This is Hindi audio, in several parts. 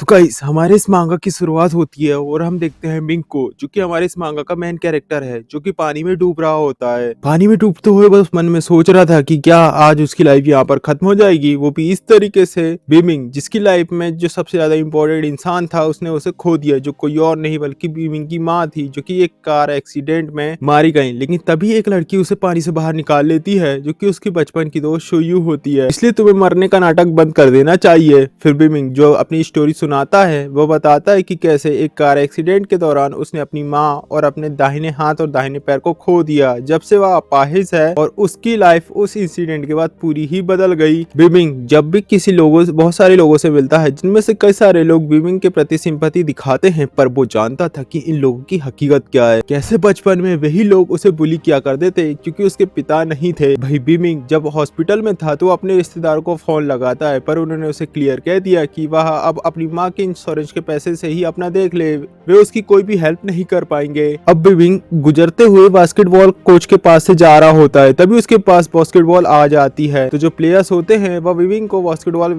गाइस हमारे इस मांगा की शुरुआत होती है और हम देखते हैं मिंग को, जो कि हमारे इस मांगा का मेन कैरेक्टर है, जो कि पानी में डूब रहा होता है। पानी में डूबते हुए बस मन में सोच रहा था कि क्या आज उसकी लाइफ यहाँ पर खत्म हो जाएगी, वो भी इस तरीके से। बीमिंग, जिसकी लाइफ में जो सबसे ज्यादा इंपॉर्टेंट इंसान था, उसने उसे खो दिया, जो कोई और नहीं बल्कि बीमिंग की माँ थी, जो कि एक कार एक्सीडेंट में मारी गई। लेकिन तभी एक लड़की उसे पानी से बाहर निकाल लेती है, जो कि उसकी बचपन की दोस्त शोयू होती है। इसलिए तुम्हें मरने का नाटक बंद कर देना चाहिए। फिर बीमिंग जो अपनी स्टोरी सुनाता है, वो बताता है कि कैसे एक कार एक्सीडेंट के दौरान उसने अपनी माँ और अपने दाहिने हाथ और दाहिने पैर को खो दिया। जब से वह अपाहिज है और उसकी लाइफ उस इंसिडेंट के बाद पूरी ही बदल गई। बीमिंग जब भी किसी लोगों बहुत सारे लोगों से मिलता है, जिनमें से कई सारे लोग बीमिंग के प्रति सिंपैथी दिखाते हैं, पर वो जानता था कि इन लोगों की हकीकत क्या है। कैसे बचपन में वही लोग उसे बुली किया करते थे क्योंकि उसके पिता नहीं थे। भाई बीमिंग जब हॉस्पिटल में था तो अपने रिश्तेदारों को फोन लगाता है, पर उन्होंने उसे क्लियर कह दिया कि वह अब अपनी माँ के इंश्योरेंस के पैसे से ही अपना देख ले, वे उसकी कोई भी हेल्प नहीं कर पाएंगे। अब बीमिंग गुजरते हुए बास्केटबॉल कोच के पास से जा रहा होता है, तभी उसके पास बास्केटबॉल आ जाती है। तो जो प्लेयर्स होते हैं वह बीमिंग को बास्केटबॉल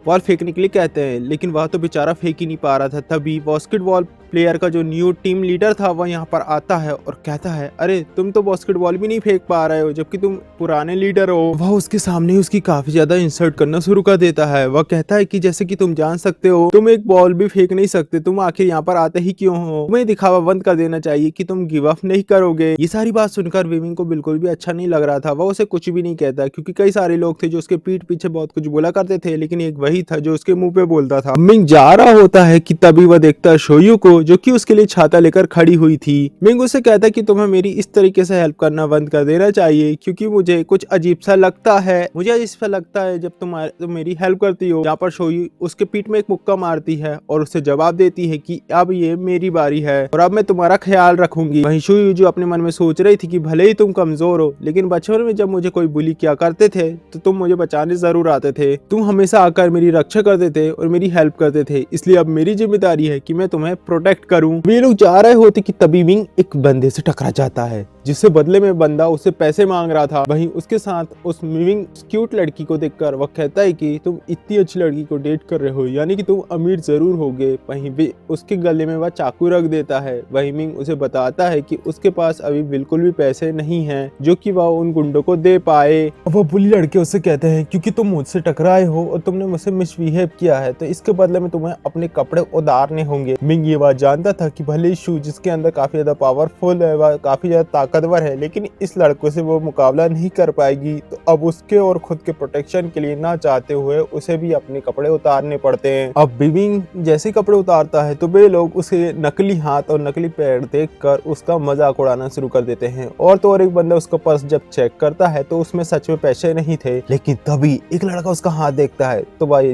बॉल फेंकने के लिए कहते हैं, लेकिन वह तो बेचारा फेंक ही नहीं पा रहा था। तभी बास्केटबॉल प्लेयर का जो न्यू टीम लीडर था वह यहाँ पर आता है और कहता है, अरे तुम तो बास्केटबॉल भी नहीं फेंक पा रहे हो, जबकि तुम पुराने लीडर हो। वह उसके सामने उसकी काफी ज्यादा इंसल्ट करना शुरू कर देता है। वह कहता है कि जैसे कि तुम जान सकते हो तुम एक बॉल भी फेंक नहीं सकते, तुम आखिर यहाँ पर आते ही क्यों हो? तुम्हें दिखावा बंद कर देना चाहिए कि तुम गिव अप नहीं करोगे। ये सारी बात सुनकर बीमिंग को बिल्कुल भी अच्छा नहीं लग रहा था। वह उसे कुछ भी नहीं कहता क्योंकि कई सारे लोग थे जो उसके पीठ पीछे बहुत कुछ बोला करते थे, लेकिन एक वही था जो उसके मुंह पे बोलता था। मिंग जा रहा होता है कि तभी वह देखता है शोयू को, जो कि उसके लिए छाता लेकर खड़ी हुई थी। मिंग उसे कहता है कि तुम्हें मेरी इस तरीके से हेल्प करना बंद कर देना चाहिए, क्योंकि मुझे कुछ अजीब सा लगता है। मुझे अजीब सा लगता है जब तुम मेरी हेल्प करती हो। यहाँ पर शोयू उसके पीठ में एक मुक्का मारती है और उससे जवाब देती है कि अब ये मेरी बारी है और अब मैं तुम्हारा ख्याल रखूंगी। वहीं शोयू जो अपने मन में सोच रही थी कि भले ही तुम कमजोर हो, लेकिन बचपन में जब मुझे कोई बुली किया करते थे तो तुम मुझे बचाने जरूर आते थे। तुम हमेशा आकर मेरी रक्षा करते थे और मेरी हेल्प करते थे, इसलिए अब मेरी जिम्मेदारी है कि मैं तुम्हें प्रोटेक्ट करूं। वे लोग जा रहे होते कि तभी मिंग एक बंदे से टकरा जाता है, जिससे बदले में बंदा उससे पैसे मांग रहा था। वहीं उसके साथ उस मिंग क्यूट लड़की को देखकर वह कहता है कि तुम इतनी अच्छी लड़की को डेट कर रहे हो, यानी कि तुम अमीर जरूर होगे। वहीं वे उसके गले में वह चाकू रख देता है। वहीं मिंग उसे बताता है कि उसके पास अभी बिल्कुल भी पैसे नहीं हैं जो कि वह उन गुंडों को दे पाए। वह बुली लड़के उससे कहते हैं क्योंकि तुम मुझसे टकराए हो और तुमने मुझसे मिसबिहेव किया है, तो इसके बदले में तुम्हें अपने कपड़े उतारने होंगे। मिंग ये बात जानता था कि भले शू जिसके अंदर काफी ज्यादा पावरफुल है, वह काफी ज्यादा ताकतवर है, लेकिन इस लड़कों से वो मुकाबला नहीं कर पाएगी। तो अब उसके और खुद के प्रोटेक्शन के लिए ना चाहते हुए उसे भी अपने कपड़े उतारने पड़ते हैं। अब बीमिंग जैसे कपड़े उतारता है तो वे लोग उसे नकली हाथ और नकली पैर देखकर उसका मजाक उड़ाना शुरू कर देते हैं। और तो और एक बंदा उसका पर्स जब चेक करता है तो उसमें सच में पैसे नहीं थे, लेकिन तभी एक लड़का उसका हाथ देखता है तो भाई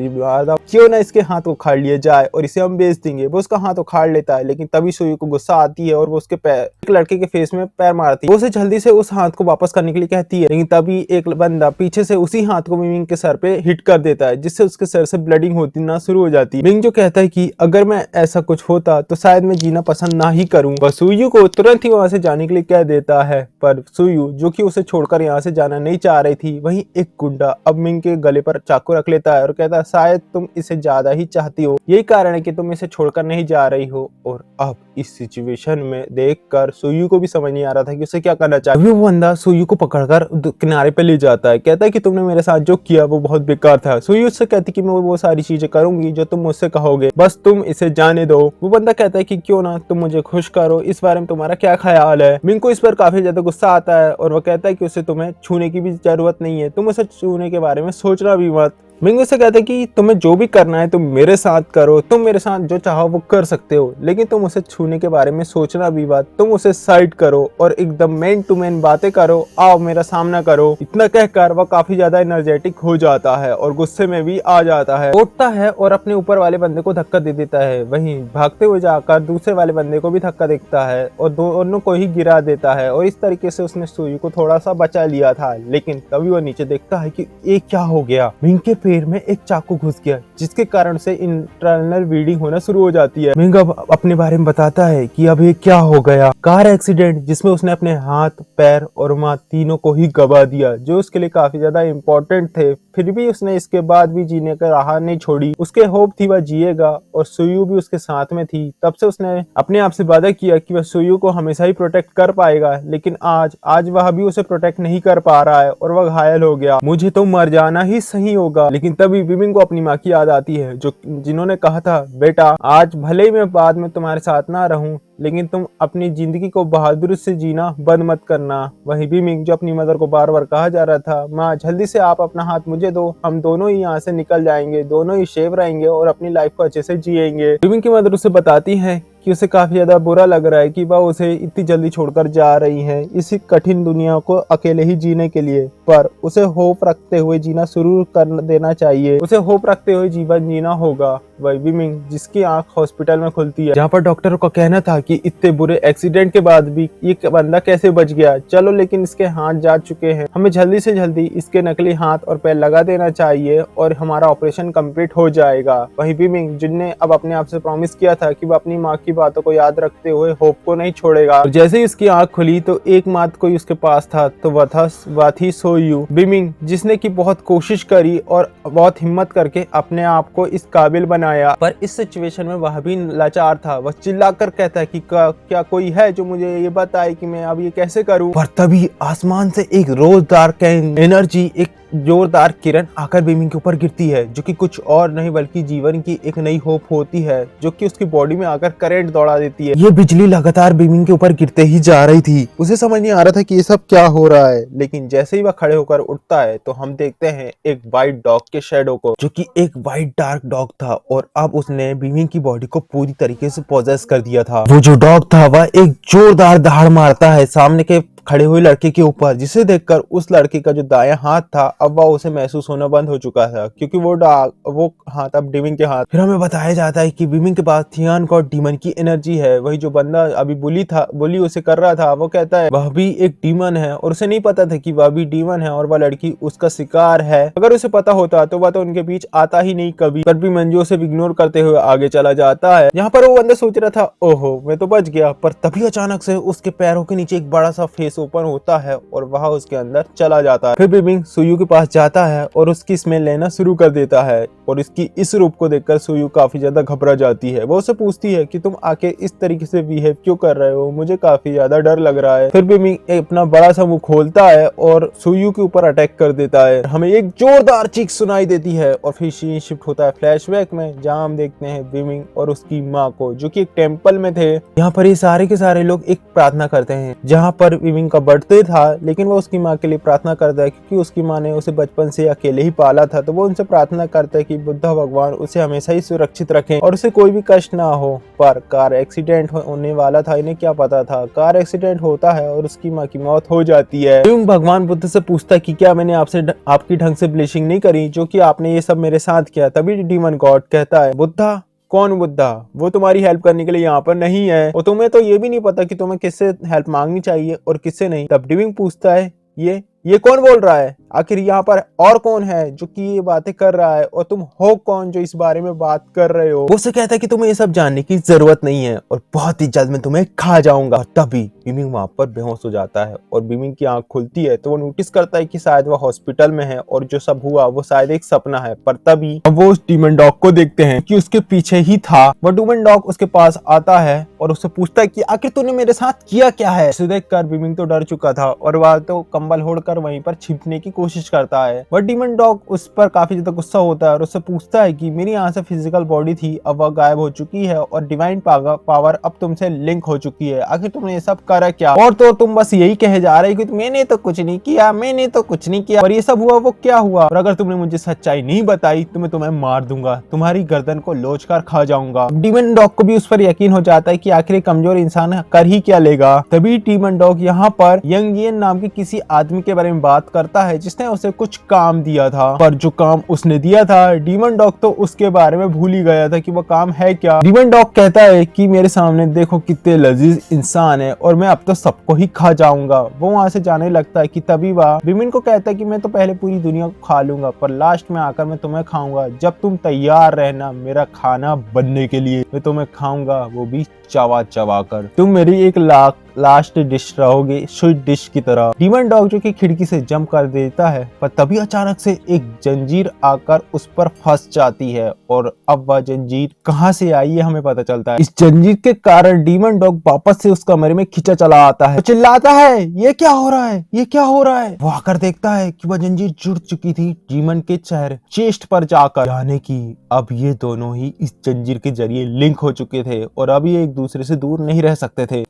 क्यों ना इसके हाथ उखाड़ लिया जाए और इसे हम बेच देंगे। वो उसका हाथ उखाड़ लेता है, लेकिन तभी शोयू को गुस्सा आती है और वो उसके पैर एक लड़के के फेस में पैर मारती है। वो उसे जल्दी से उस हाथ को वापस करने के लिए कहती है, लेकिन तभी एक बंदा पीछे से उसी हाथ को मिंग के सर पे हिट कर देता है, जिससे उसके सर से ब्लडिंग होती ना शुरू हो जाती है। मिंग जो कहता है कि अगर मैं ऐसा कुछ होता तो शायद मैं जीना पसंद ना ही करूं। वह शोयू को तुरंत ही वहां से जाने के लिए कह देता है, पर शोयू जो कि उसे छोड़कर यहाँ से जाना नहीं चाह रही थी, वहीं एक गुंडा अब मिंग के गले पर चाकू रख लेता है और कहता है, शायद तुम इसे ज्यादा ही चाहती हो, यही कारण है कि तुम इसे छोड़कर नहीं जा रही हो। और अब इस सिचुएशन में देखकर शोयू को भी समझ नहीं आ रहा था कि उसे क्या करना चाहिए। वो बंदा शोयू को पकड़कर किनारे पे ले जाता है, कहता है कि तुमने मेरे साथ जो किया वो बहुत बेकार था। शोयू उससे कहती कि मैं वो सारी चीजें करूंगी जो तुम मुझसे कहोगे, बस तुम इसे जाने दो। वो बंदा कहता है कि क्यों ना तुम मुझे खुश करो, इस बारे में तुम्हारा क्या ख्याल है। मिंग को इस पर काफी ज्यादा गुस्सा आता है और वो कहता है कि उसे तुम्हें छूने की भी जरूरत नहीं है, तुम उसे छूने के बारे में सोचना भी मत। मिंग उससे कहता है कि तुम्हें जो भी करना है तुम मेरे साथ करो, तुम मेरे साथ जो चाहो वो कर सकते हो, लेकिन तुम उसे छूने के बारे में सोचना भी मत। तुम उसे साइड करो और एकदम मैन टू मैन बातें करो, आओ मेरा सामना करो। इतना कहकर वह काफी ज्यादा एनर्जेटिक हो जाता है और गुस्से में भी आ जाता है, उठता है और अपने ऊपर वाले बंदे को धक्का दे देता है। वहीं भागते हुए जाकर दूसरे वाले बंदे को भी धक्का देता है और दोनों को ही गिरा देता है। और इस तरीके से उसने शोयू को थोड़ा सा बचा लिया था, लेकिन तभी वो नीचे देखता है कि ये क्या हो गया। मिंग के पैर में एक चाकू घुस गया, जिसके कारण से इंटरनल ब्लीडिंग होना शुरू हो जाती है। मिंग अब अपने बारे में बताता है कि अब ये क्या हो गया। कार एक्सीडेंट जिसमें उसने अपने हाथ, पैर और माँ तीनों को ही गवा दिया, जो उसके लिए काफी ज्यादा इम्पोर्टेंट थे। फिर भी उसने इसके बाद भी जीने का राह नहीं छोड़ी। उसके होप थी वह जिएगा और सुयू भी उसके साथ में थी। तब से उसने अपने आप से वादा किया कि वह सुयू को हमेशा ही प्रोटेक्ट कर पाएगा, लेकिन आज वह भी उसे प्रोटेक्ट नहीं कर पा रहा है और वह घायल हो गया। मुझे तो मर जाना ही सही होगा। लेकिन तभी विमिंग को अपनी माँ की याद आती है, जिन्होंने कहा था, बेटा आज भले ही मैं बाद में तुम्हारे साथ ना रहूं, लेकिन तुम अपनी जिंदगी को बहादुरी से जीना बंद मत करना। वही विमिंग जो अपनी मदर को बार बार कहा जा रहा था, माँ जल्दी से आप अपना हाथ मुझे दो, हम दोनों ही यहाँ से निकल जाएंगे, दोनों ही सेफ रहेंगे और अपनी लाइफ को अच्छे से जिएंगे। विमिंग की मदर उसे बताती है कि उसे काफी ज्यादा बुरा लग रहा है कि वह उसे इतनी जल्दी छोड़कर जा रही है इसी कठिन दुनिया को अकेले ही जीने के लिए, पर उसे होप रखते हुए जीना शुरू कर देना चाहिए। उसे होप रखते हुए जीवन जीना होगा। वही विमिंग जिसकी आंख हॉस्पिटल में खुलती है, जहाँ पर डॉक्टर का कहना था कि इतने बुरे एक्सीडेंट के बाद भी ये बंदा कैसे बच गया। चलो लेकिन इसके हाथ जा चुके हैं, हमें जल्दी से जल्दी इसके नकली हाथ और पैर लगा देना चाहिए और हमारा ऑपरेशन कंप्लीट हो जाएगा। वही विमिंग जिनने अब अपने आप से प्रॉमिस किया था कि वह अपनी माँ की बातों को याद रखते हुए होप को नहीं छोड़ेगा। और जैसे ही उसकी आंख खुली तो एक मात्र कोई उसके पास था, तो वह थी सोयू। विमिंग जिसने की बहुत कोशिश करी और बहुत हिम्मत करके अपने आप को इस काबिल बनाया, पर इस सिचुएशन में वह भी लाचार था। वह चिल्लाकर कहता है कि क्या कोई है जो मुझे ये बताए कि मैं अब ये कैसे करूं। पर तभी आसमान से एक रोजदार एनर्जी, एक जोरदार किरण आकर विमिंग के ऊपर गिरती है, जो कि कुछ और नहीं बल्कि जीवन की एक नई होप होती है, जो कि उसकी बॉडी में आकर करंट दौड़ा देती है। ये बिजली लगातार विमिंग के ऊपर गिरते ही जा रही थी। उसे समझ नहीं आ रहा था कि ये सब क्या हो रहा है, लेकिन जैसे ही वह खड़े होकर उठता है तो हम देखते हैं एक व्हाइट डॉग के शैडो को, जो कि एक व्हाइट डार्क डॉग था और अब उसने विमिंग की बॉडी को पूरी तरीके से पोजेस कर दिया था। वो जो डॉग था वह एक जोरदार दहाड़ मारता है सामने के खड़े हुए लड़के के ऊपर, जिसे देखकर उस लड़के का जो दायां हाथ था अब वह उसे महसूस होना बंद हो चुका था, क्योंकि वो हाथ अब विमिंग के हाथ। फिर हमें बताया जाता है कि विमिंग के पास थियान गॉड डीमन की एनर्जी है। वही जो बंदा अभी बुली उसे कर रहा था, वो कहता है वह भी एक डीमन है और उसे नहीं पता था कि वह भी डीमन है और वह लड़की उसका शिकार है। अगर उसे पता होता तो वह तो उनके बीच आता ही नहीं कभी। पर भी मंजू उसे इग्नोर करते हुए आगे चला जाता है। यहाँ पर वो बंदा सोच रहा था, ओहो मैं तो बच गया, पर तभी अचानक से उसके पैरों के नीचे एक बड़ा सा फेस ओपन होता है और वह उसके अंदर चला जाता है। फिर विमिंग सुयू के पास जाता है और उसकी स्मेल लेना शुरू कर देता है और इसकी इस रूप को देखकर सुयू काफी ज्यादा घबरा जाती है। वो उसे पूछती है कि तुम आके इस तरीके से बिहेव क्यों कर रहे हो, मुझे काफी ज्यादा डर लग रहा है। फिर विमिंग अपना बड़ा सा मुंह खोलता है और सुयू के ऊपर अटैक कर देता है। हमें एक जोरदार चीख सुनाई देती है और फिर सीन शिफ्ट होता है फ्लैशबैक में, जहाँ हम देखते हैं विमिंग और उसकी माँ को, जो कि एक टेम्पल में थे। यहाँ पर ये सारे के सारे लोग एक प्रार्थना करते हैं, जहाँ पर विमिंग का बर्थडे था, लेकिन वो उसकी माँ के लिए प्रार्थना करता है, क्योंकि उसकी माँ ने उसे बचपन से अकेले ही पाला था। तो वो उनसे प्रार्थना करता है कि बुद्धा भगवान उसे हमेशा ही सुरक्षित रखें और उसे कोई भी कष्ट ना हो। पर कार एक्सीडेंट होने वाला था, इन्हें क्या पता था, कार एक्सीडेंट होता है और उसकी माँ की मौत हो जाती है। भगवान बुद्ध से पूछता है कि क्या मैंने आपकी ढंग से ब्लीचिंग नहीं करी, जो कि आपने ये सब मेरे साथ किया। तभी डीमन गॉड कहता है, बुद्धा? कौन बुद्धा? वो तुम्हारी हेल्प करने के लिए यहाँ पर नहीं है और तुम्हें तो ये भी नहीं पता कि तुम्हें किससे हेल्प मांगनी चाहिए और किससे नहीं। तब विमिंग पूछता है, ये कौन बोल रहा है? आखिर यहाँ पर और कौन है जो कि ये बातें कर रहा है और तुम हो कौन जो इस बारे में बात कर रहे हो? वो से कहता है कि तुम्हें ये सब जानने की जरूरत नहीं है और बहुत ही जल्द मैं तुम्हें खा जाऊंगा। तभी विमिंग वहां पर बेहोश हो जाता है और विमिंग की आंख खुलती है तो वो नोटिस करता है कि शायद वह हॉस्पिटल में है और जो सब हुआ वो शायद एक सपना है। पर तभी वो उस डीमन डॉग को देखते हैं कि उसके पीछे ही था। वो डीमन डॉग उसके पास आता है और उससे पूछता है कि आखिर तूने मेरे साथ किया क्या है? इसे देखकर विमिंग तो डर चुका था और वह तो कंबल ओढ़कर वहीं पर छिपने की कोशिश करता है। वह डीमन डॉग उस पर काफी ज्यादा गुस्सा होता है और उससे पूछता है कि मेरी यहाँ से फिजिकल बॉडी थी, अब वह गायब हो चुकी है और डिवाइन पावर अब तुमसे लिंक हो चुकी है। आखिर तुमने ये सब करा क्या? और तो तुम बस यही कहे जा रहे कि मैंने तो कुछ नहीं किया, मैंने तो कुछ नहीं किया, और ये सब हुआ वो क्या हुआ? और अगर तुमने मुझे सच्चाई नहीं बताई तो मैं तुम्हें मार दूंगा, तुम्हारी गर्दन को लोच कर खा जाऊंगा। डीमन डॉग को भी उस पर यकीन हो जाता है कि आखिर कमजोर इंसान कर ही क्या लेगा। तभी डीमन डॉग यहाँ पर यंग येन नाम के किसी आदमी के बारे बारे में बात करता है जिसने उसे कुछ काम दिया था, पर जो काम उसने दिया था डीमन डॉग तो उसके बारे में भूल ही गया था कि वो काम है क्या। डीमन डॉग कहता है कि मेरे सामने देखो कितने लजीज इंसान है और मैं अब तो सबको ही खा जाऊंगा। वो वहां से जाने लगता है कि तभी वह विमिन को कहता है कि मैं तो पहले पूरी दुनिया को खा लूंगा पर लास्ट में आकर मैं तुम्हें खाऊंगा। जब तुम तैयार रहना मेरा खाना बनने के लिए, मैं तुम्हें खाऊंगा, वो भी चबा चबा कर। तुम मेरी एक लास्ट डिश रहोगे, स्वीट डिश की तरह। डीमन डॉग जो कि खिड़की से जंप कर देता है पर तभी अचानक से एक जंजीर आकर उस पर फंस जाती है और अब वह जंजीर कहां से आई है हमें पता चलता है। इस जंजीर के कारण डीमन डॉग वापस से उस कमरे में खींचा चला आता है, चिल्लाता है ये क्या हो रहा है, ये क्या हो रहा है। वो आकर देखता है कि वह जंजीर जुड़ चुकी थी डीमन के चेहरे चेस्ट पर जाकर, यानी कि अब ये दोनों ही इस जंजीर के जरिए लिंक हो चुके थे और अब ये एक दूसरे से दूर नहीं रह सकते थे।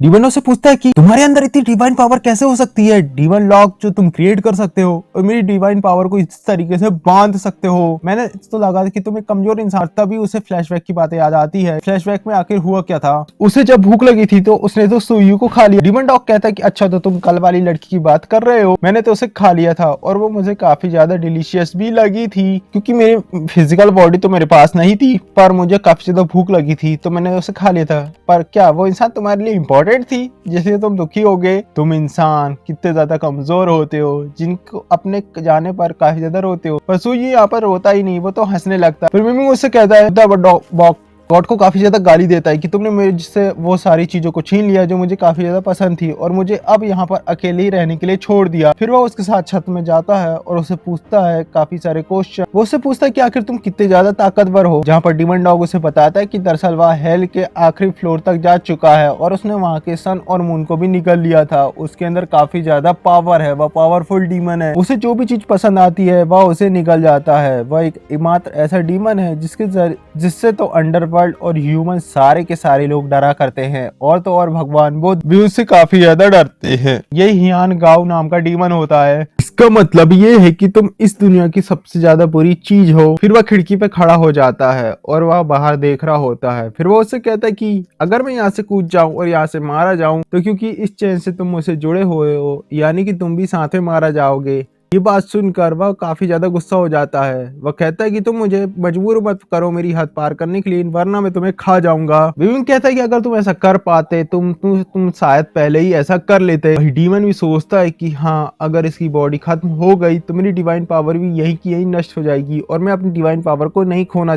डीमन से पूछता है कि तुम्हारे अंदर इतनी डिवाइन पावर कैसे हो सकती है, डीमन लॉक जो तुम क्रिएट कर सकते हो और मेरी डिवाइन पावर को इस तरीके से बांध सकते हो। मैंने तो लगा कि तुम एक कमजोर इंसान। तभी उसे फ्लैशबैक की बातें याद आती है। फ्लैशबैक में आखिर हुआ क्या था, उसे जब भूख लगी थी तो उसने तो सुयू को खा लिया। डीमन डॉग कहता है कि अच्छा तो तुम कल वाली लड़की की बात कर रहे हो, मैंने तो उसे खा लिया था और वो मुझे काफी ज्यादा डिलीशियस भी लगी थी क्योंकि मेरी फिजिकल बॉडी तो मेरे पास नहीं थी पर मुझे काफी ज्यादा भूख लगी थी तो मैंने उसे खा लिया था। पर क्या वो इंसान तुम्हारे लिए इम्पोर्टेंट थी जिससे तुम दुखी हो गए? तुम इंसान कितने ज्यादा कमजोर होते हो जिनको अपने जाने पर काफी ज्यादा रोते हो। पर सुयू यहाँ पर रोता ही नहीं, वो तो हंसने लगता है। फिर मिमी मुझसे कहता है गॉड को काफी ज्यादा गाली देता है कि तुमने मुझसे वो सारी चीजों को छीन लिया जो मुझे काफी ज्यादा पसंद थी और मुझे अब यहाँ पर अकेले ही रहने के लिए छोड़ दिया। फिर वो उसके साथ छत में जाता है और उसे पूछता है काफी सारे क्वेश्चन। वो उससे पूछता है कि आखिर तुम कितने ज्यादा ताकतवर हो, जहाँ पर डीमन डॉग उसे बताता है कि दरअसल वह हेल के आखिरी फ्लोर तक जा चुका है और उसने वहाँ के सन और मून को भी निकल लिया था। उसके अंदर काफी ज्यादा पावर है, वह पावरफुल डीमन है। उसे जो भी चीज पसंद आती है वह उसे निकल जाता है। वह एक मात्र ऐसा डीमन है जिससे तो अंडरवर्ल्ड और ह्यूमन सारे के सारे लोग डरा करते हैं और तो और भगवान बुद्ध भी उससे काफी ज्यादा डरते हैं। ये हियान गाओ नाम का डीमन होता है। इसका मतलब ये है कि तुम इस दुनिया की सबसे ज्यादा बुरी चीज हो। फिर वह खिड़की पे खड़ा हो जाता है और वह बाहर देख रहा होता है। फिर वो उससे कहता है कि अगर मैं यहाँ से कूद जाऊं और यहाँ से मारा जाऊं तो क्योंकि इस चेन से तुम मुझसे जुड़े हुए हो यानी कि तुम भी साथ में मारा जाओगे। ये बात सुनकर वह काफी ज्यादा गुस्सा हो जाता है। वह कहता है कि तुम मुझे मजबूर मत करो मेरी हद पार करने के लिए, वरना मैं तुम्हें खा जाऊंगा। विविन कहता है कि अगर तुम ऐसा कर पाते तुम शायद पहले ही ऐसा कर लेते। वही डीमन भी सोचता है कि हाँ अगर इसकी बॉडी खत्म हो गई तो मेरी डिवाइन पावर भी यही की यही नष्ट हो जाएगी और मैं अपनी डिवाइन पावर को नहीं खोना